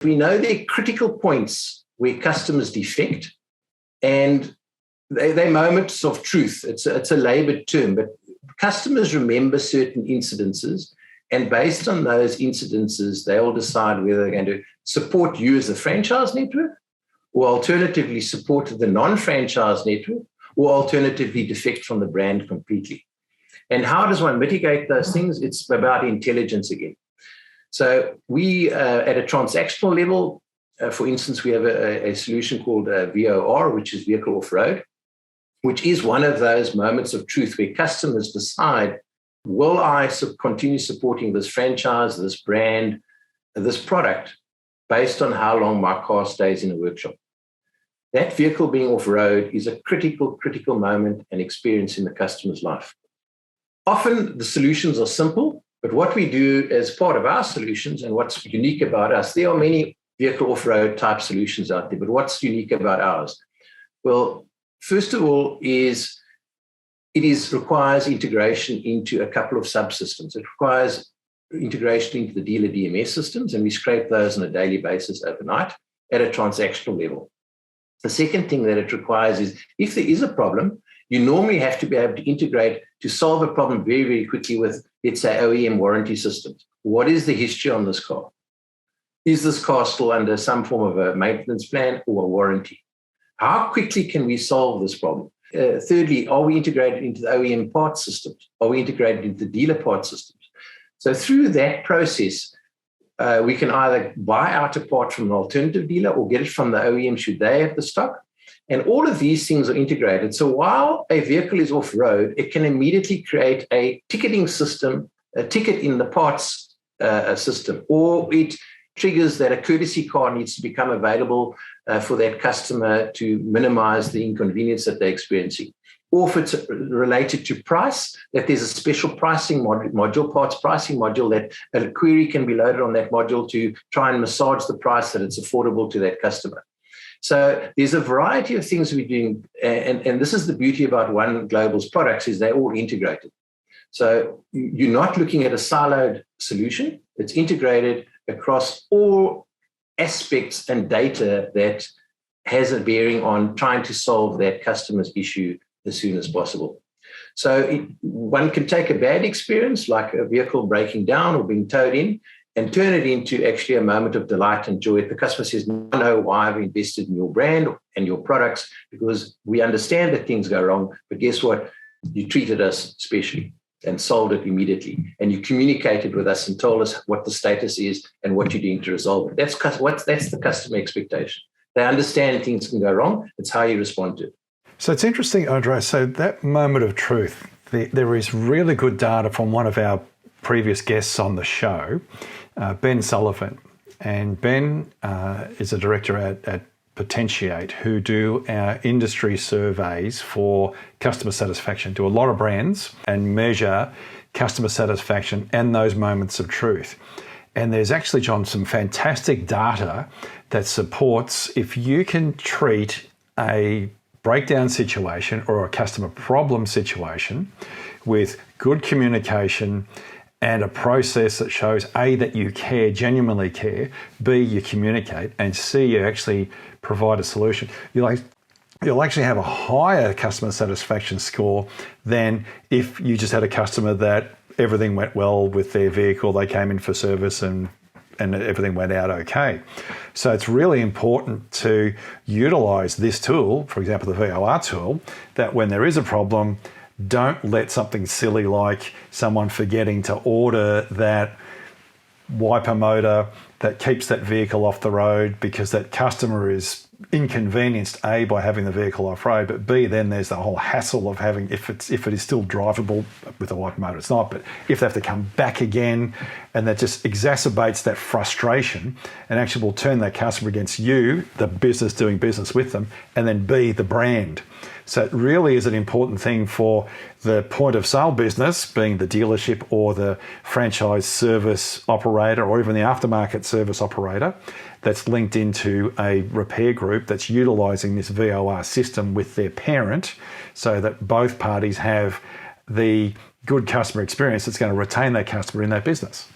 We know there are critical points where customers defect, and they're moments of truth. It's a labored term, but customers remember certain incidences, and based on those incidences, they'll decide whether they're going to support you as the franchise network, or alternatively support the non-franchise network, or alternatively defect from the brand completely. And how does one mitigate those things? It's about intelligence again. So we, at a transactional level, for instance, we have a solution called VOR, which is vehicle off-road, which is one of those moments of truth where customers decide, will I continue supporting this franchise, this brand, this product, based on how long my car stays in a workshop? That vehicle being off-road is a critical moment and experience in the customer's life. Often the solutions are simple, but what we do as part of our solutions and what's unique about us, there are many vehicle off-road type solutions out there, but what's unique about ours? Well, first of all, it requires integration into a couple of subsystems. It requires integration into the dealer DMS systems, and we scrape those on a daily basis overnight at a transactional level. The second thing that it requires is, if there is a problem, you normally have to be able to integrate to solve a problem very, very quickly with, let's say, OEM warranty systems. What is the history on this car? Is this car still under some form of a maintenance plan or a warranty? How quickly can we solve this problem? Thirdly, are we integrated into the OEM parts systems? Are we integrated into the dealer parts systems? So through that process, we can either buy out a part from an alternative dealer or get it from the OEM should they have the stock. And all of these things are integrated. So while a vehicle is off-road, it can immediately create a ticketing system, a ticket in the parts system, or it triggers that a courtesy car needs to become available for that customer to minimize the inconvenience that they're experiencing. Or if it's related to price, that there's a special pricing module, parts pricing module, that a query can be loaded on that module to try and massage the price that it's affordable to that customer. So there's a variety of things we're doing, and this is the beauty about One Global's products, is they're all integrated. So you're not looking at a siloed solution. It's integrated across all aspects and data that has a bearing on trying to solve that customer's issue as soon as possible. So one can take a bad experience, like a vehicle breaking down or being towed in, and turn it into actually a moment of delight and joy. The customer says, I know why I've invested in your brand and your products, because we understand that things go wrong, but guess what? You treated us specially and solved it immediately. And you communicated with us and told us what the status is and what you're doing to resolve it. That's the customer expectation. They understand things can go wrong. It's how you respond to it. So it's interesting, Andre. So that moment of truth, there is really good data from one of our previous guests on the show, Ben Sullivan. And Ben is a director at Potentiate, who do our industry surveys for customer satisfaction, do a lot of brands and measure customer satisfaction and those moments of truth. And there's actually, John, some fantastic data that supports, if you can treat a breakdown situation or a customer problem situation with good communication and a process that shows A, that you care, genuinely care, B, you communicate, and C, you actually provide a solution, you'll actually have a higher customer satisfaction score than if you just had a customer that everything went well with their vehicle, they came in for service and everything went out okay. So it's really important to utilize this tool, for example, the VOR tool, that when there is a problem, don't let something silly like someone forgetting to order that wiper motor that keeps that vehicle off the road, because that customer is inconvenienced, A, by having the vehicle off-road, but B, then there's the whole hassle of having, if it is still drivable with a wiper motor, it's not, but if they have to come back again, and that just exacerbates that frustration and actually will turn that customer against you, the business doing business with them, and then B, the brand. So it really is an important thing for the point of sale business, being the dealership or the franchise service operator or even the aftermarket service operator, that's linked into a repair group that's utilising this VOR system with their parent, so that both parties have the good customer experience that's going to retain that customer in that business.